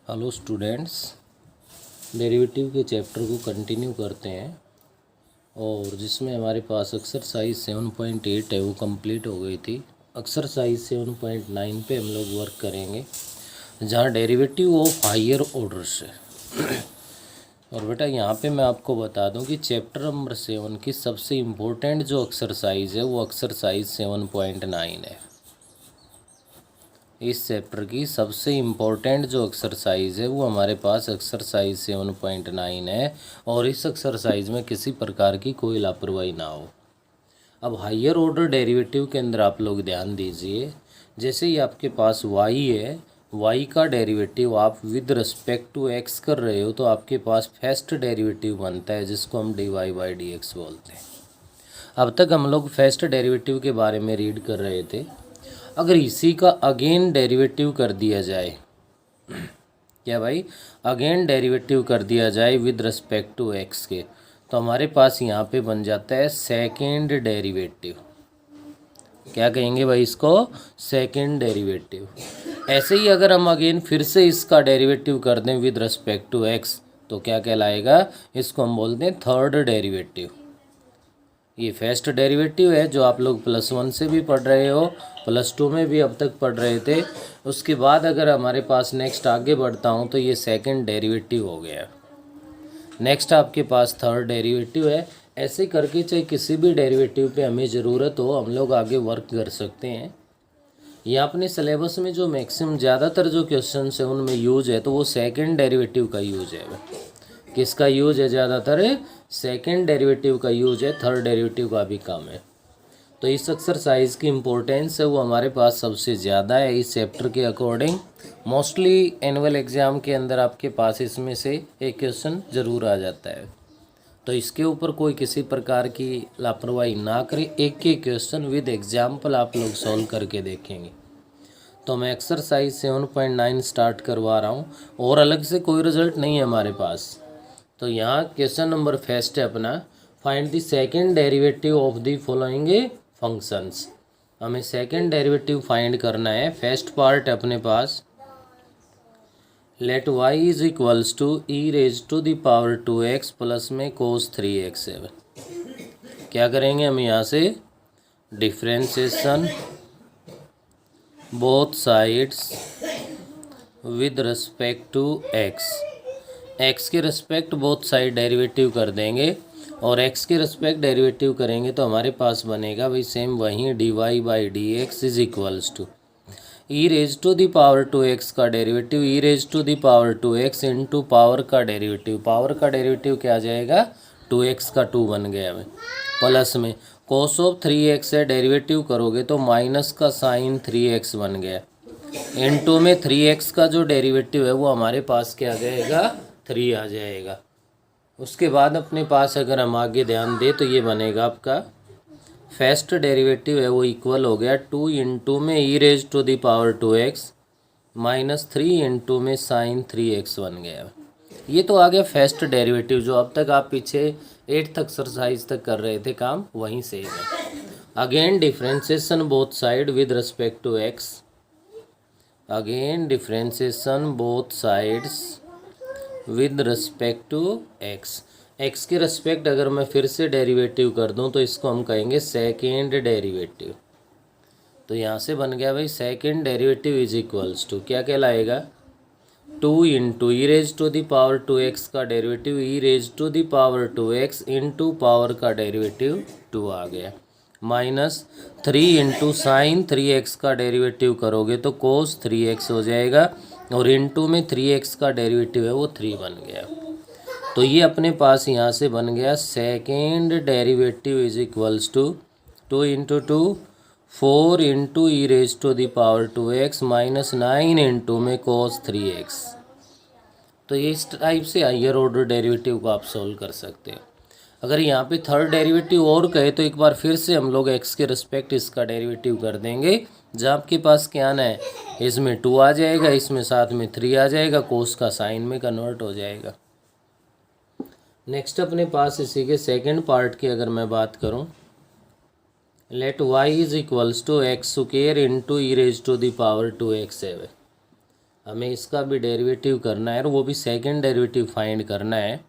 Hello students, derivative के chapter को continue करते हैं और जिसमें हमारे पास एक्सरसाइज 7.8 है वो कंप्लीट हो गई थी। एक्सरसाइज 7.9 पे हम लोग वर्क करेंगे जहाँ डेरिवेटिव ऑफ हायर ऑर्डर से और बेटा यहाँ पे मैं आपको बता दूं कि चैप्टर नंबर 7 की सबसे इम्पोर्टेंट जो एक्सरसाइज है वो एक्सरसाइज 7.9 है। इस चैप्टर की सबसे इम्पोर्टेंट जो एक्सरसाइज है वो हमारे पास एक्सरसाइज 7.9 है और इस एक्सरसाइज में किसी प्रकार की कोई लापरवाही ना हो। अब हायर ऑर्डर डेरिवेटिव के अंदर आप लोग ध्यान दीजिए, जैसे ही आपके पास y है, y का डेरिवेटिव आप विद रिस्पेक्ट टू x कर रहे हो तो आपके पास फर्स्ट डेरिवेटिव बनता है जिसको हम dy/dx बोलते हैं। अब तक हम लोग फर्स्ट डेरिवेटिव के बारे में रीड कर रहे थे। अगर इसी का अगेन डेरिवेटिव कर दिया जाए, क्या भाई, अगेन डेरिवेटिव कर दिया जाए विद रिस्पेक्ट टू एक्स के, तो हमारे पास यहाँ पे बन जाता है सेकेंड डेरिवेटिव। क्या कहेंगे भाई इसको? Second derivative. ऐसे ही अगर हम अगेन फिर से इसका डेरिवेटिव कर दें विद रिस्पेक्ट टू एक्स तो क्या कहलाएगा? इसको हम बोलते हैं थर्ड डेरिवेटिव। ये फर्स्ट डेरिवेटिव है जो आप लोग +1 से भी पढ़ रहे हो, +2 में भी अब तक पढ़ रहे थे। उसके बाद अगर हमारे पास नेक्स्ट आगे बढ़ता हूँ तो ये सेकंड डेरिवेटिव हो गया। नेक्स्ट आपके पास थर्ड डेरिवेटिव है। ऐसे करके चाहे किसी भी डेरिवेटिव पे हमें ज़रूरत हो हम लोग आगे वर्क कर सकते हैं। ये अपने सिलेबस में जो मैक्सिमम ज़्यादातर जो क्वेश्चन है उनमें यूज है तो वो सेकेंड डेरिवेटिव का यूज है। किसका यूज है? ज़्यादातर सेकेंड डेरिवेटिव का यूज है, थर्ड डेरिवेटिव का भी कम है। तो इस एक्सरसाइज की इम्पोर्टेंस है वो हमारे पास सबसे ज़्यादा है इस चैप्टर के अकॉर्डिंग। मोस्टली एनुअल एग्ज़ाम के अंदर आपके पास इसमें से एक क्वेश्चन ज़रूर आ जाता है, तो इसके ऊपर कोई किसी प्रकार की लापरवाही ना करें। एक एक क्वेश्चन विद एग्जाम्पल आप लोग सॉल्व करके देखेंगे। तो मैं एक्सरसाइज 7.9 स्टार्ट करवा रहा हूँ और अलग से कोई रिजल्ट नहीं है हमारे पास। तो यहाँ क्वेश्चन नंबर फर्स्ट है अपना, find the second derivative of the following functions. हमें सेकंड डेरिवेटिव फाइंड करना है। फर्स्ट पार्ट अपने पास, let y is equals to e⁻²x plus में cos 3x है। क्या करेंगे हम यहाँ से? Differentiation both sides with respect to x के रिस्पेक्ट बोथ साइड डेरिवेटिव कर देंगे और x के रिस्पेक्ट डेरिवेटिव करेंगे तो हमारे पास बनेगा भाई सेम वहीं dy/dx is equals to e⁻²x का डेरिवेटिव e⁻²x इंटू पावर का डेरिवेटिव। पावर का डेरिवेटिव क्या आ जाएगा? 2x का 2 बन गया हमें, प्लस में cos ऑफ 3x है, डेरिवेटिव करोगे तो माइनस का साइन 3x बन गया, इंटू में 3x का जो डेरिवेटिव है वो हमारे पास क्या आ जाएगा? 3 आ जाएगा। उसके बाद अपने पास अगर हम आगे ध्यान दें तो ये बनेगा आपका फर्स्ट डेरिवेटिव है वो इक्वल हो गया 2 इंटू में e⁻² माइनस 3 इंटू में साइन 3x बन गया। ये तो आ गया फर्स्ट डेरिवेटिव जो अब तक आप पीछे 8th एक्सरसाइज तक कर रहे थे काम, वहीं से है। Again differentiation both side with respect to x, again differentiation both sides with respect to x के रिस्पेक्ट अगर मैं फिर से डेरिवेटिव कर दूं तो इसको हम कहेंगे सेकेंड डेरिवेटिव। तो यहाँ से बन गया भाई second derivative is equals to क्या कहलाएगा? 2 इंटू e⁻² का डेरिवेटिव e⁻² इंटू पावर का डेरिवेटिव 2 आ गया, माइनस 3 इंटू साइन 3x का डेरिवेटिव करोगे तो cos 3x हो जाएगा और इंटू में 3x का डेरिवेटिव है वो 3 बन गया। तो ये अपने पास यहाँ से बन गया second derivative is equals to 2 into 2 4 into e⁻² minus 9 into में cos 3x। तो ये इस टाइप से हायर ऑर्डर डेरिवेटिव को आप सोल्व कर सकते हैं। अगर यहाँ पे थर्ड डेरिवेटिव और कहे तो एक बार फिर से हम लोग x के रिस्पेक्ट इसका डेरिवेटिव कर देंगे। जब आपके पास क्या आना है, इसमें 2 आ जाएगा, इसमें साथ में 3 आ जाएगा, कोस का साइन में कन्वर्ट हो जाएगा। नेक्स्ट अपने पास इसी के सेकंड पार्ट की अगर मैं बात करूं, let y is equals to x² into e⁻² है। हमें इसका भी डेरिवेटिव करना है और वो भी सेकंड डेरिवेटिव फाइंड करना है।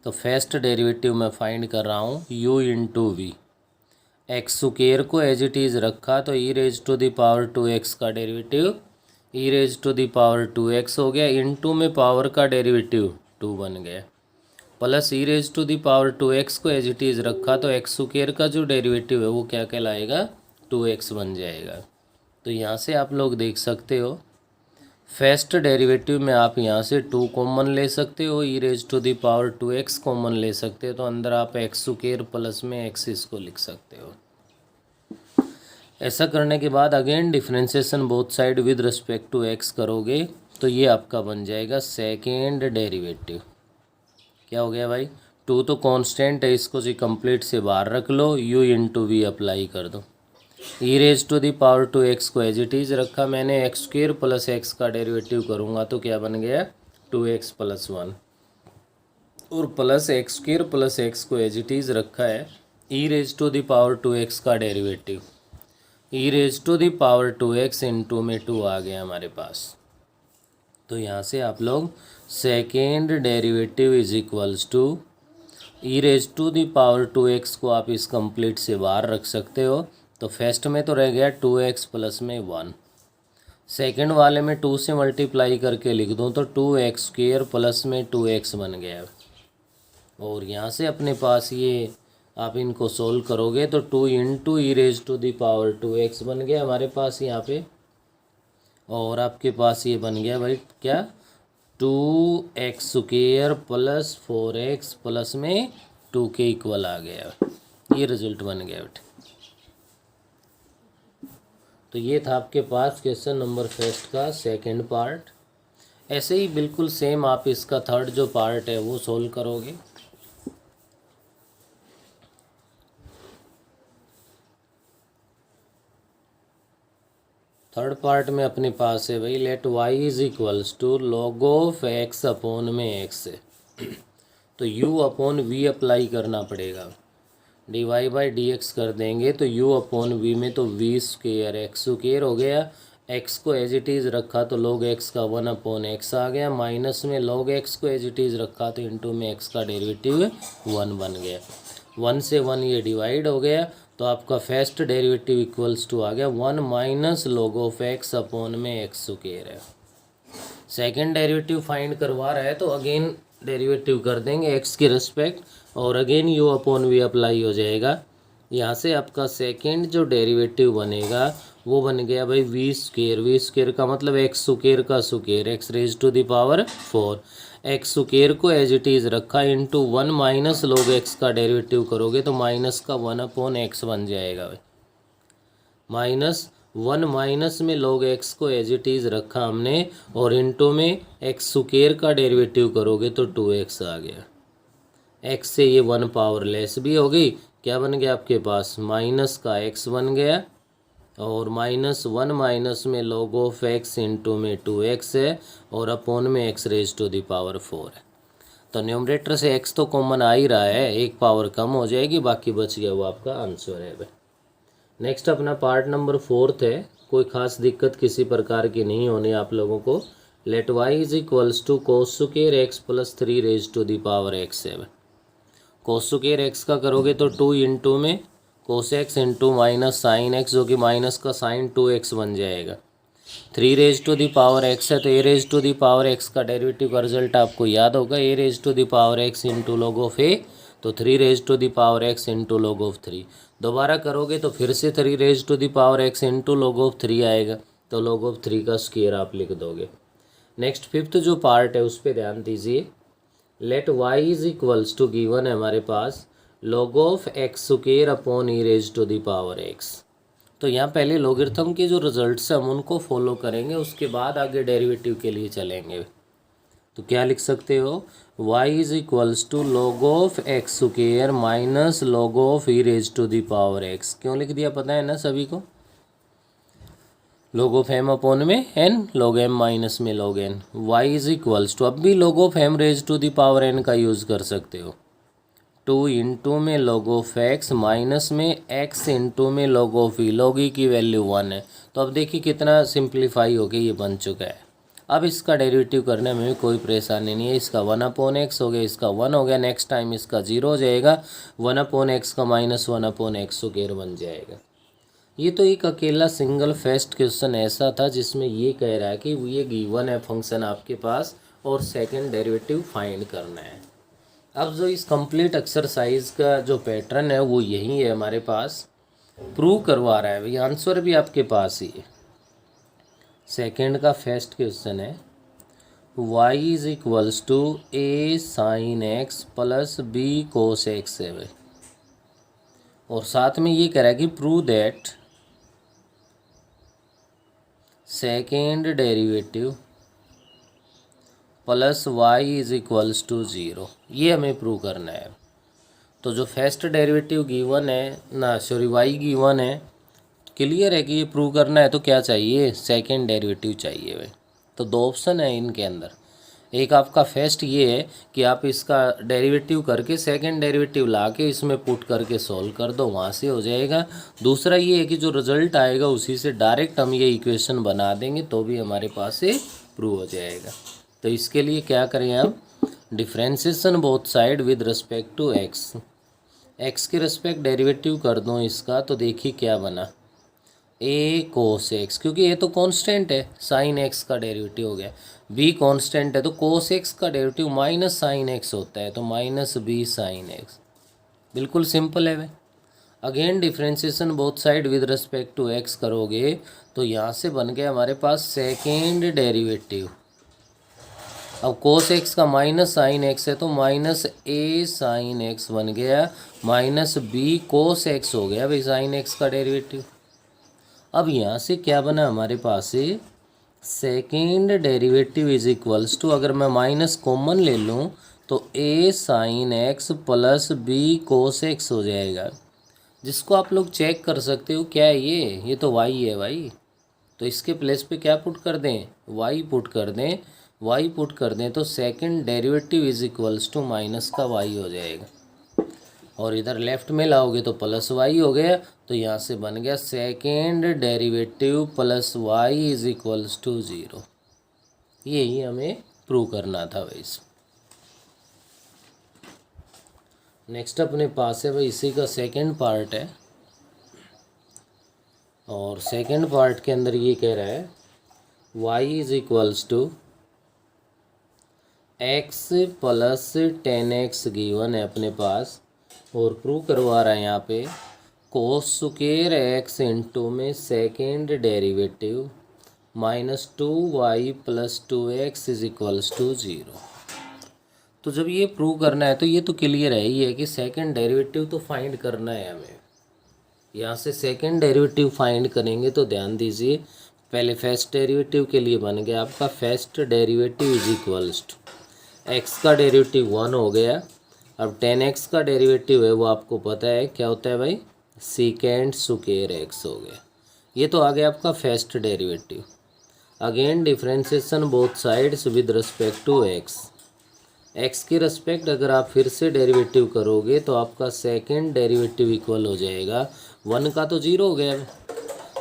तो फर्स्ट डेरिवेटिव मैं फाइंड कर रहा हूँ u into v. X square को एज इट इज़ रखा तो e raise to the power 2x का derivative e raise to the power 2x हो गया, इंटू में पावर का डेरिवेटिव 2 बन गया, plus e raise to the power 2x को एज इट इज़ रखा तो एक्स स्क्वायर का जो डेरिवेटिव है वो क्या कहलाएगा 2x बन जाएगा। तो यहाँ से आप लोग देख सकते हो फर्स्ट डेरिवेटिव में आप यहाँ से 2 कॉमन ले सकते हो, e raise to the power 2x common ले सकते हो, तो अंदर आप एक्स स्क्वायर प्लस में एक्स इसको लिख सकते हो। ऐसा करने के बाद again differentiation both side with respect to x करोगे तो ये आपका बन जाएगा सेकेंड डेरिवेटिव। क्या हो गया भाई, 2 तो कांस्टेंट है, इसको जी कंप्लीट से बाहर रख लो, u इंटू वी अप्लाई कर दो। E raise to the power 2x को एज इट इज़ रखा मैंने, एक्स स्क्वायर प्लस एक्स का डेरिवेटिव करूँगा तो क्या बन गया 2x प्लस 1, और plus x square plus x को एज इट इज़ रखा है, e raise to the power 2x का derivative e raise to the power 2x into में 2 आ गया हमारे पास। तो यहाँ से आप लोग second derivative is equals to e raise to the power 2x को आप इस कंप्लीट से बाहर रख सकते हो। तो फर्स्ट में तो रह गया 2x प्लस में 1, सेकंड वाले में 2 से मल्टीप्लाई करके लिख दूँ तो 2x स्क्वायर प्लस में 2x बन गया। और यहाँ से अपने पास ये आप इनको सोल्व करोगे तो 2 into e raise to the power 2x बन गया हमारे पास यहाँ पे, और आपके पास ये बन गया भाई क्या 2x square plus 4x plus में 2 के इक्वल आ गया, ये रिजल्ट बन गया बेटे। तो ये था आपके पास क्वेश्चन नंबर फर्स्ट का सेकंड पार्ट। ऐसे ही बिल्कुल सेम आप इसका थर्ड जो पार्ट है वो सोल्व करोगे। थर्ड पार्ट में अपने पास है भाई let y is equals to log of x upon में x है तो u अपॉन v अप्लाई करना पड़ेगा, dy बाई डी एक्स कर देंगे तो u अपॉन वी में तो v स्क्वेयर एक्स स्क्वेयर हो गया, x को एज इट इज़ रखा तो log x का 1 अपॉन एक्स आ गया, माइनस में log x को एज इट इज़ रखा तो इंटू में x का डेरिवेटिव 1 बन गया, 1 से 1 ये डिवाइड हो गया तो आपका फर्स्ट डेरिवेटिव इक्वल्स टू आ गया 1 minus log of x upon में एक्स स्क्वेयर है। सेकेंड डेरिवेटिव फाइंड करवा रहा है तो अगेन डेरिवेटिव कर देंगे x के रिस्पेक्ट और again u upon v apply हो जाएगा। यहाँ से आपका सेकेंड जो डेरिवेटिव बनेगा वो बन गया भाई वी स्क्वेयर का मतलब एक्स स्क्वेयर का square x raise to the power 4, x square को एज इट इज़ रखा इंटू 1 माइनस log x का डेरिवेटिव करोगे तो माइनस का 1 अपॉन एक्स बन जाएगा भाई, माइनस 1 माइनस में log x को एज इट इज़ रखा हमने और इंटू में एक्स स्क्वेयर का डेरिवेटिव करोगे तो 2x आ गया, x से ये 1 पावर लेस भी हो गई, क्या बन गया आपके पास माइनस का x बन गया और माइनस 1 माइनस में log ऑफ x इंटू में 2x है और अपॉन में x raise to the power 4 है। तो न्यूमरेटर से x तो कॉमन आ ही रहा है, एक पावर कम हो जाएगी, बाकी बच गया वो आपका आंसर है भाई। नेक्स्ट अपना पार्ट नंबर 4 है, कोई ख़ास दिक्कत किसी प्रकार की नहीं होनी आप लोगों को। Let y is equals to cos square x plus 3 raise to the power x है। कोस स्क्वायर एक्स का करोगे तो 2 इंटू में cos x into minus sine x जो कि माइनस का साइन 2x बन जाएगा, 3 raise to the power x है तो a raise to the power x का डेरिवेटिव का रिजल्ट आपको याद होगा, a raise to the power x into log of a तो 3 raise to the power x into log of 3, दोबारा करोगे तो फिर से 3 raise to the power x into log of 3 आएगा तो लॉग ऑफ 3 का स्क्वायर आप लिख दोगे। नेक्स्ट फिफ्थ जो पार्ट है उस पर ध्यान दीजिए। Let y is equals to given है हमारे पास log of x square upon e raise to the power x. तो यहाँ पहले लॉगरिथम के जो रिजल्ट्स हैं हम उनको फॉलो करेंगे, उसके बाद आगे डेरिवेटिव के लिए चलेंगे। तो क्या लिख सकते हो y is equals to log of x square minus log of e raise to the power x. क्यों लिख दिया पता है ना सभी को, log ऑफ m अपॉन में n log m माइनस में log n, y is equals to अब भी log of m raise to the power n का यूज़ कर सकते हो, 2 इंटू में log ऑफ x माइनस में x इंटू में log of e, log e की वैल्यू 1 है। तो अब देखिए कितना सिंप्लीफाई हो के ये बन चुका है, अब इसका डेरिवेटिव करने में भी कोई परेशानी नहीं है। इसका 1/x हो गया, इसका 1 हो गया, नेक्स्ट टाइम इसका 0 हो जाएगा, 1/x का -1/x² बन जाएगा। ये तो एक अकेला सिंगल फेस्ट क्वेश्चन ऐसा था जिसमें ये कह रहा है कि ये गिवन है फंक्शन आपके पास और सेकंड डेरिवेटिव फाइंड करना है। अब जो इस कंप्लीट एक्सरसाइज का जो पैटर्न है वो यही है हमारे पास, प्रूव करवा रहा है भाई, आंसर भी आपके पास ही है। सेकंड का फर्स्ट क्वेश्चन है y = a sin x + b cos x है भाई, और साथ में ये कह रहा है कि prove that second derivative plus y = 0, ये हमें प्रूव करना है। तो जो फर्स्ट डेरिवेटिव गिवन है ना, सॉरी y गिवन है, क्लियर है कि ये प्रूव करना है, तो क्या चाहिए, सेकेंड डेरिवेटिव चाहिए भाई। तो दो ऑप्शन है इनके अंदर, एक आपका फर्स्ट ये है कि आप इसका डेरिवेटिव करके सेकंड डेरिवेटिव लाके इसमें पुट करके सॉल्व कर दो, वहाँ से हो जाएगा। दूसरा ये है कि जो रिजल्ट आएगा उसी से डायरेक्ट हम ये इक्वेशन बना देंगे तो भी हमारे पास से प्रूव हो जाएगा। तो इसके लिए क्या करें, आप differentiation both side with respect to x, x के रिस्पेक्ट डेरिवेटिव कर दो इसका, तो देखिए क्या बना, a cos x, क्योंकि ये तो कांस्टेंट है, साइन x का डेरिवेटिव हो गया, b कांस्टेंट है तो cos x का डेरिवेटिव माइनस साइन x होता है, तो -b sin x, बिल्कुल सिंपल है भाई। Again differentiation both side with respect to x करोगे तो यहाँ से बन गया हमारे पास सेकेंड डेरिवेटिव। अब cos x का माइनस साइन x है तो -a sin x बन गया, -b cos x हो गया भाई साइन x का डेरिवेटिव। अब यहाँ से क्या बना हमारे पास से, second derivative is equals to, अगर मैं माइनस कॉमन ले लूँ तो a sin x + b cos x हो जाएगा, जिसको आप लोग चेक कर सकते हो क्या है ये तो y है भाई। तो इसके प्लेस पे क्या पुट कर दें, y पुट कर दें, y पुट कर दें तो second derivative is equals to minus का y हो जाएगा, और इधर लेफ्ट में लाओगे तो प्लस y हो गया। तो यहाँ से बन गया सेकेंड डेरिवेटिव प्लस y = 0। यही हमें प्रूव करना था भाई। नेक्स्ट अपने पास है भाई, इसी का सेकेंड पार्ट है, और सेकेंड पार्ट के अंदर ये कह रहा है y = x + 10x गिवन है अपने पास, और प्रूव करवा रहा है यहाँ पे cos² x इंटू में सेकेंड डेरिवेटिव -2y + 2x = 0। तो जब ये प्रूव करना है तो ये तो क्लियर है ही है कि सेकेंड डेरिवेटिव तो फाइंड करना है हमें। यहाँ से सेकेंड डेरिवेटिव फाइंड करेंगे तो ध्यान दीजिए, पहले फर्स्ट डेरिवेटिव के लिए बन गया आपका first derivative is equals to, x का डेरिवेटिव 1 हो गया। अब 10x का डेरिवेटिव है वो आपको पता है क्या होता है भाई, sec² x हो गया। ये तो आ गया आपका first derivative. Again differentiation both sides with respect to x, x के रिस्पेक्ट अगर आप फिर से डेरिवेटिव करोगे तो आपका सेकेंड डेरिवेटिव इक्वल हो जाएगा 1 का तो 0 हो गया।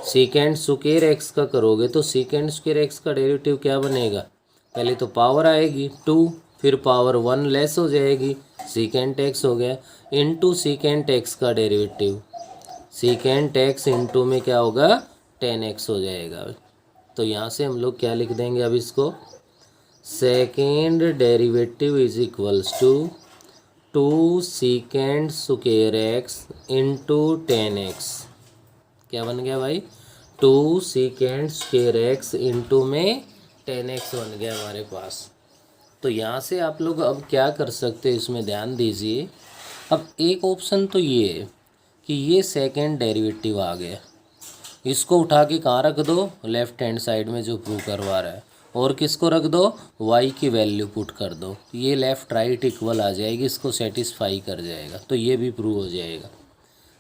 sec² x का करोगे तो sec² x का डेरिवेटिव क्या बनेगा, पहले तो पावर आएगी 2, फिर पावर 1 लेस हो जाएगी, secant x हो गया, इंटू secant x का डेरिवेटिव, secant x इंटू में क्या होगा 10x हो जाएगा। तो यहाँ से हम लोग क्या लिख देंगे अब इसको, second derivative is equals to 2 secant² x into 10x, क्या बन गया भाई 2 secant² x इंटू में 10x बन गया हमारे पास। तो यहाँ से आप लोग अब क्या कर सकते हैं इसमें ध्यान दीजिए। अब एक ऑप्शन तो ये है कि ये सेकेंड डेरिवेटिव आ गया, इसको उठा के कहाँ रख दो, लेफ्ट हैंड साइड में जो प्रूव करवा रहा है, और किसको रख दो, y की वैल्यू पुट कर दो, ये लेफ़्ट राइट इक्वल आ जाएगी, इसको सेटिस्फाई कर जाएगा, तो ये भी प्रूव हो जाएगा।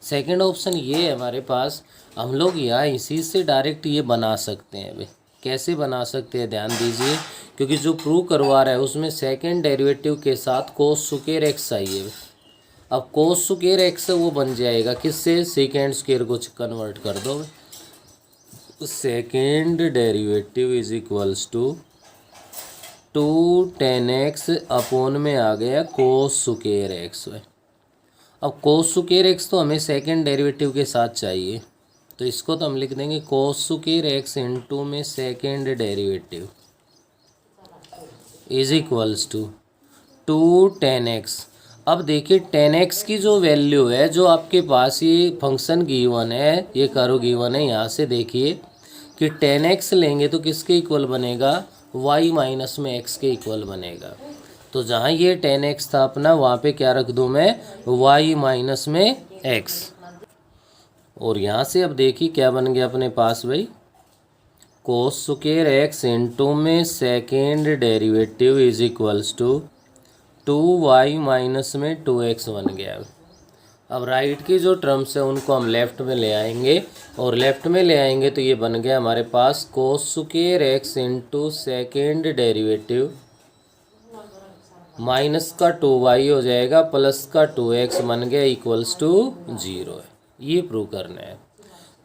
सेकेंड ऑप्शन ये है हमारे पास, हम लोग यहाँ इसी से डायरेक्ट ये बना सकते हैं भाई। कैसे बना सकते हैं ध्यान दीजिए, क्योंकि जो प्रूव करवा रहा है उसमें सेकेंड डेरिवेटिव के साथ cos² x चाहिए। अब cos² x वो बन जाएगा किससे, secant² को कन्वर्ट कर दो, second derivative is equals to 2 tan x upon में आ गया कोस स्क्वायर एक्स। अब कोस स्क्वायर एक्स तो हमें सेकंड डेरिवेटिव के साथ चाहिए, तो इसको तो हम लिख देंगे कोस स्क्वायर एक्स इंटू में second derivative is equals to 2 tan x। अब देखिए tan x की जो वैल्यू है, जो आपके पास ये फंक्शन गिवन है, ये कर्व गिवन है, यहाँ से देखिए कि tan x लेंगे तो किसके इक्वल बनेगा, y माइनस में x के इक्वल बनेगा। तो जहाँ ये tan x था अपना, वहाँ पे क्या रख दूँ मैं, y माइनस में x। और यहाँ से अब देखिए क्या बन गया अपने पास भाई, कोस स्क्वायर एक्स इंटू में second derivative is equals to 2y minus में 2x बन गया। अब राइट की जो टर्म्स है उनको हम लेफ़्ट में ले आएंगे, और लेफ़्ट में ले आएंगे तो ये बन गया हमारे पास cos square x into second derivative minus का 2y हो जाएगा प्लस का 2x बन गया इक्वल्स टू 0 है। ये प्रूव करना है।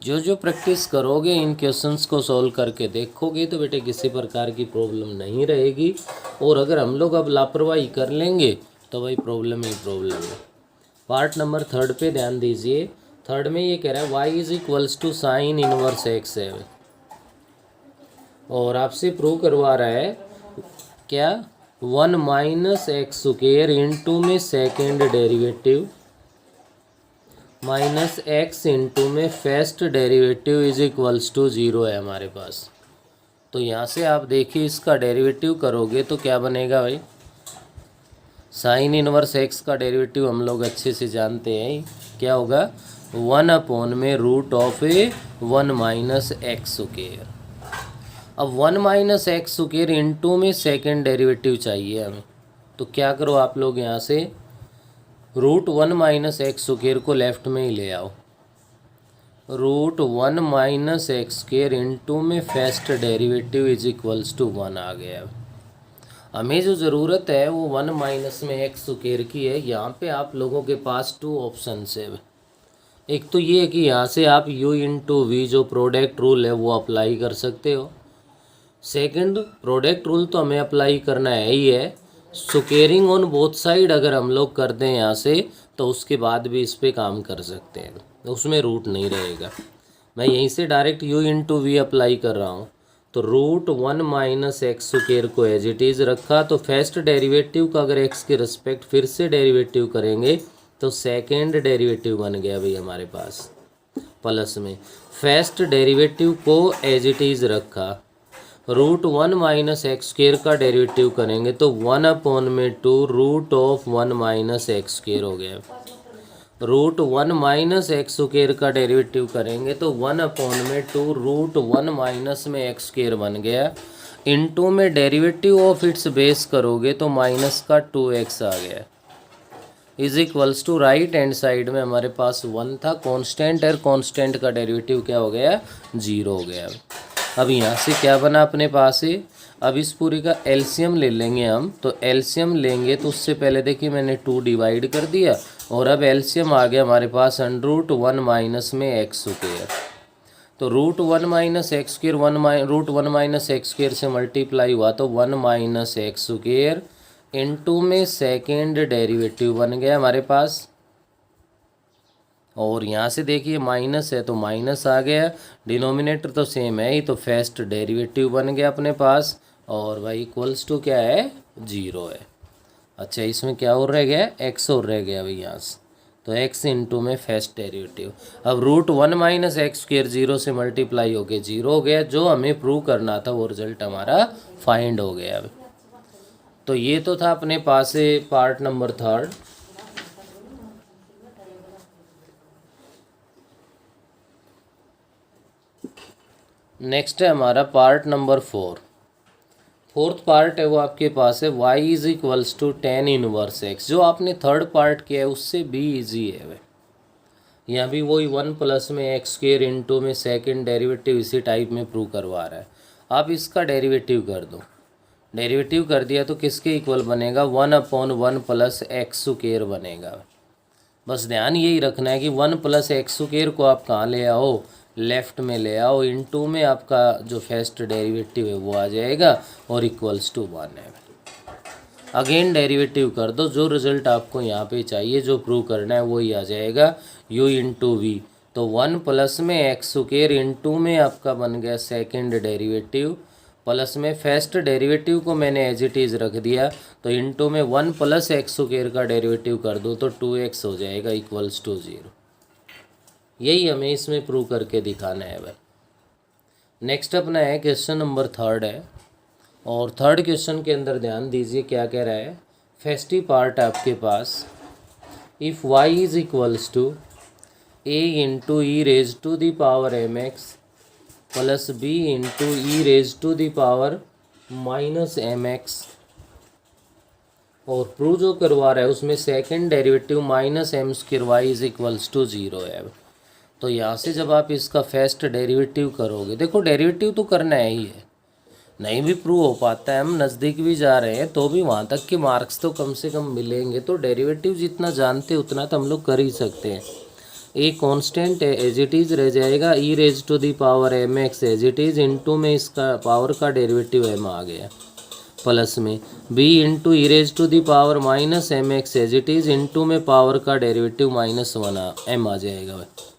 जो जो प्रैक्टिस करोगे, इन क्वेश्चंस को सॉल्व करके देखोगे तो बेटे किसी प्रकार की प्रॉब्लम नहीं रहेगी। और अगर हम लोग अब लापरवाही कर लेंगे तो भाई प्रॉब्लम ही प्रॉब्लम है। पार्ट नंबर 3 पे ध्यान दीजिए। 3 में ये कह रहा है y is equals to sine inverse x है, और आपसे प्रूव करवा रहा है क्या, 1 माइनस एक्स स्क्वायर इंटू में second derivative minus x into में first derivative is equals to 0 है हमारे पास। तो यहाँ से आप देखिए इसका डेरिवेटिव करोगे तो क्या बनेगा भाई, साइन इनवर्स एक्स का डेरिवेटिव हम लोग अच्छे से जानते हैं, क्या होगा, 1 अपॉन में root of 1 minus x square. अब 1 माइनस एक्स स्क्वायर इंटू में सेकेंड डेरिवेटिव चाहिए हमें, तो क्या करो आप लोग, यहाँ से रूट 1 माइनस एक्स स्क्वायर को लेफ्ट में ही ले आओ, root 1 minus x square into में first derivative is equals to 1 आ गया। हमें जो ज़रूरत है वो 1 माइनस में एक्स स्क्वायर की है। यहाँ पे आप लोगों के पास 2 ऑप्शन है। एक तो ये है कि यहाँ से आप u इंटू वी जो प्रोडक्ट रूल है वो अप्लाई कर सकते हो। सेकंड, प्रोडक्ट रूल तो हमें अप्लाई करना है ही है, स्क्वेयरिंग ऑन बोथ साइड अगर हम लोग कर दें यहाँ से तो उसके बाद भी इस पर काम कर सकते हैं, उसमें रूट नहीं रहेगा। मैं यहीं से direct u into v apply कर रहा हूँ, तो रूट 1 माइनस एक्स स्क्वायर को एज इट इज़ रखा, तो फर्स्ट डेरिवेटिव का अगर x के रिस्पेक्ट फिर से डेरिवेटिव करेंगे तो सेकेंड डेरिवेटिव बन गया भाई हमारे पास, प्लस में फर्स्ट डेरिवेटिव को एज इट इज़ रखा, रूट 1 माइनस एक्स स्क्वायर का डेरिवेटिव करेंगे तो 1 अपॉन में 2 root of 1 minus x square हो गया। रूट 1 माइनस एक्स स्क्वायर का डेरिवेटिव करेंगे तो 1 अपॉन में 2 रूट 1 माइनस में एक्स स्क्वायर बन गया, इनटू में डेरिवेटिव ऑफ इट्स बेस करोगे तो माइनस का 2x आ गया, is equals to right hand side में हमारे पास 1 था कांस्टेंट, और कांस्टेंट का डेरिवेटिव क्या हो गया, 0 हो गया। अब यहाँ से क्या बना अपने पास है, अब इस पूरी का एलसीएम ले लेंगे हम, तो एलसीएम लेंगे तो उससे पहले देखिए मैंने 2 डिवाइड कर दिया, और अब एलसीएम आ गया हमारे पास अंडर 1 माइनस में एक्स स्क्वायर, तो root 1 minus x square root 1 minus x square से मल्टीप्लाई हुआ तो 1 माइनस एक्स स्क्वायर इनटू में सेकेंड डेरिवेटिव बन गया हमारे पास, और यहाँ से देखिए माइनस है तो माइनस आ गया, डिनोमिनेटर तो सेम है ही, तो फर्स्ट डेरिवेटिव बन गया अपने पास, और भाई इक्वल्स टू क्या है, 0 है। अच्छा, इसमें क्या और रह गया, x और रह गया भाई यहाँ से, तो x इंटू में फर्स्ट डेरिवेटिव। अब रूट 1 माइनस एक्स स्क्वायर 0 से मल्टीप्लाई हो गया 0 हो गया, जो हमें प्रूव करना था वो रिजल्ट हमारा फाइंड हो गया। तो ये तो था अपने पास है पार्ट नंबर 3। नेक्स्ट है हमारा पार्ट नंबर 4। फोर्थ पार्ट है वो आपके पास है y is equals to tan inverse x। जो आपने थर्ड पार्ट किया है उससे भी इजी है वह, यहाँ भी वही 1 प्लस में एक्स स्क्वायर इंटू में सेकेंड डेरिवेटिव इसी टाइप में प्रूव करवा रहा है। आप इसका डेरिवेटिव कर दो, डेरिवेटिव कर दिया तो किसके इक्वल बनेगा, 1 अपॉन 1 प्लस एक्स स्क्वायर बनेगा। बस ध्यान यही रखना है कि 1 प्लस एक्स स्क्वायर को आप कहाँ ले आओ, लेफ़्ट में ले आओ, इनटू में आपका जो फर्स्ट डेरिवेटिव है वो आ जाएगा और इक्वल्स टू 1 है। अगेन डेरिवेटिव कर दो, जो रिजल्ट आपको यहाँ पे चाहिए, जो प्रूव करना है वही आ जाएगा, u इंटू वी। तो 1 प्लस में एक्स स्क्वायर इंटू में आपका बन गया सेकेंड डेरिवेटिव, प्लस में फर्स्ट डेरिवेटिव को मैंने एज इट इज़ रख दिया, तो इंटू में 1 प्लस एक्स स्क्वायर का डेरिवेटिव कर दो तो 2x हो जाएगा इक्वल्स टू 0। यही हमें इसमें प्रूव करके दिखाना है भाई। नेक्स्ट अपना है क्वेश्चन नंबर 3 है, और थर्ड क्वेश्चन के अंदर ध्यान दीजिए क्या कह रहा है। फर्स्ट पार्ट आपके पास, if y is equals to a into e raise to the power M x plus b into e raise to the power minus M x, और प्रूव जो करवा रहा है उसमें second derivative minus M square y is equals to 0 है। तो यहाँ से जब आप इसका फर्स्ट डेरिवेटिव करोगे, देखो डेरिवेटिव तो करना है ही है, नहीं भी प्रूव हो पाता है, हम नज़दीक भी जा रहे हैं तो भी वहाँ तक के मार्क्स तो कम से कम मिलेंगे। तो डेरिवेटिव जितना जानते उतना तो हम लोग कर ही सकते हैं। ए कांस्टेंट है, एज इट इज़ रह जाएगा, e raise to the power M x as it is, into में इसका पावर का डेरिवेटिव एम आ गया, प्लस में b into e raise to the power minus M x as it is, into में power का डेरिवेटिव -1 एम आ जाएगा भाई।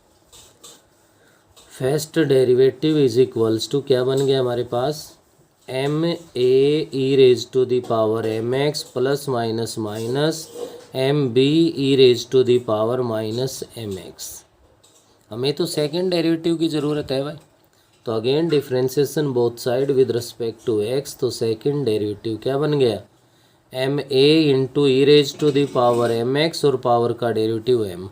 First derivative is equals to क्या बन गया हमारे पास, m a e raise to the power M x plus minus minus m b e raise to the power minus M x. हमें तो सेकेंड डेरिवेटिव की ज़रूरत है भाई, तो again differentiation both side with respect to x, तो second derivative क्या बन गया, m a into e raise to the power M x और पावर का derivative m,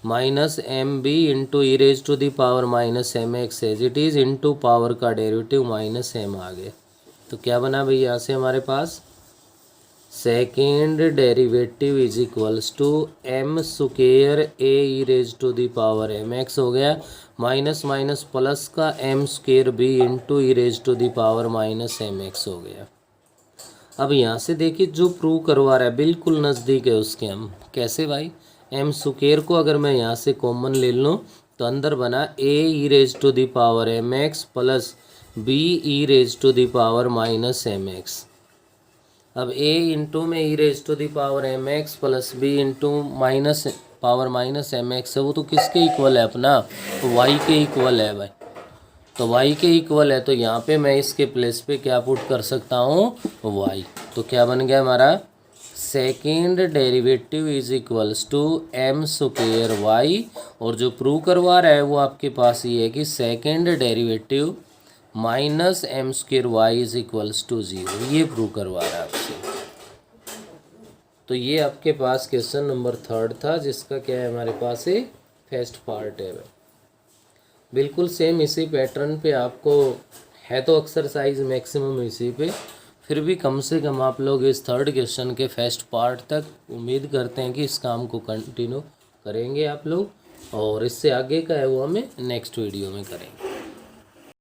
minus m b into e raise to the power minus M x as it is, into power का derivative minus m आ गया। तो क्या बना भाई यहाँ से हमारे पास, second derivative is equals to M square a e raise to the power M x हो गया, माइनस माइनस प्लस का M square B into e raise to the power minus M x हो गया। अब यहाँ से देखिए जो प्रूव करवा रहा है बिल्कुल नज़दीक है उसके, हम कैसे भाई, एम स्क्वायर को अगर मैं यहाँ से कॉमन ले लूँ तो अंदर बना a e raise to the power M x plus b e raise to the power minus M x. अब ए इंटू में e raise to the power M x plus b into minus power minus M x है, वो तो किसके equal है अपना, तो Y के इक्वल है भाई। तो y के इक्वल है, तो यहाँ पे मैं इसके प्लेस पे क्या पुट कर सकता हूँ, y। तो क्या बन गया हमारा, second derivative is equals to M square y, और जो प्रूव करवा रहा है वो आपके पास ये है कि second derivative minus M square y is equals to 0, ये प्रूव करवा रहा है आपसे। तो ये आपके पास क्वेश्चन नंबर 3 था, जिसका क्या है हमारे पास ये फर्स्ट पार्ट है भाई। बिल्कुल सेम इसी पैटर्न पे आपको है, तो एक्सरसाइज मैक्सिमम इसी पे, फिर भी कम से कम आप लोग इस थर्ड क्वेश्चन के फर्स्ट पार्ट तक उम्मीद करते हैं कि इस काम को कंटिन्यू करेंगे आप लोग, और इससे आगे का है वो हमें नेक्स्ट वीडियो में करेंगे।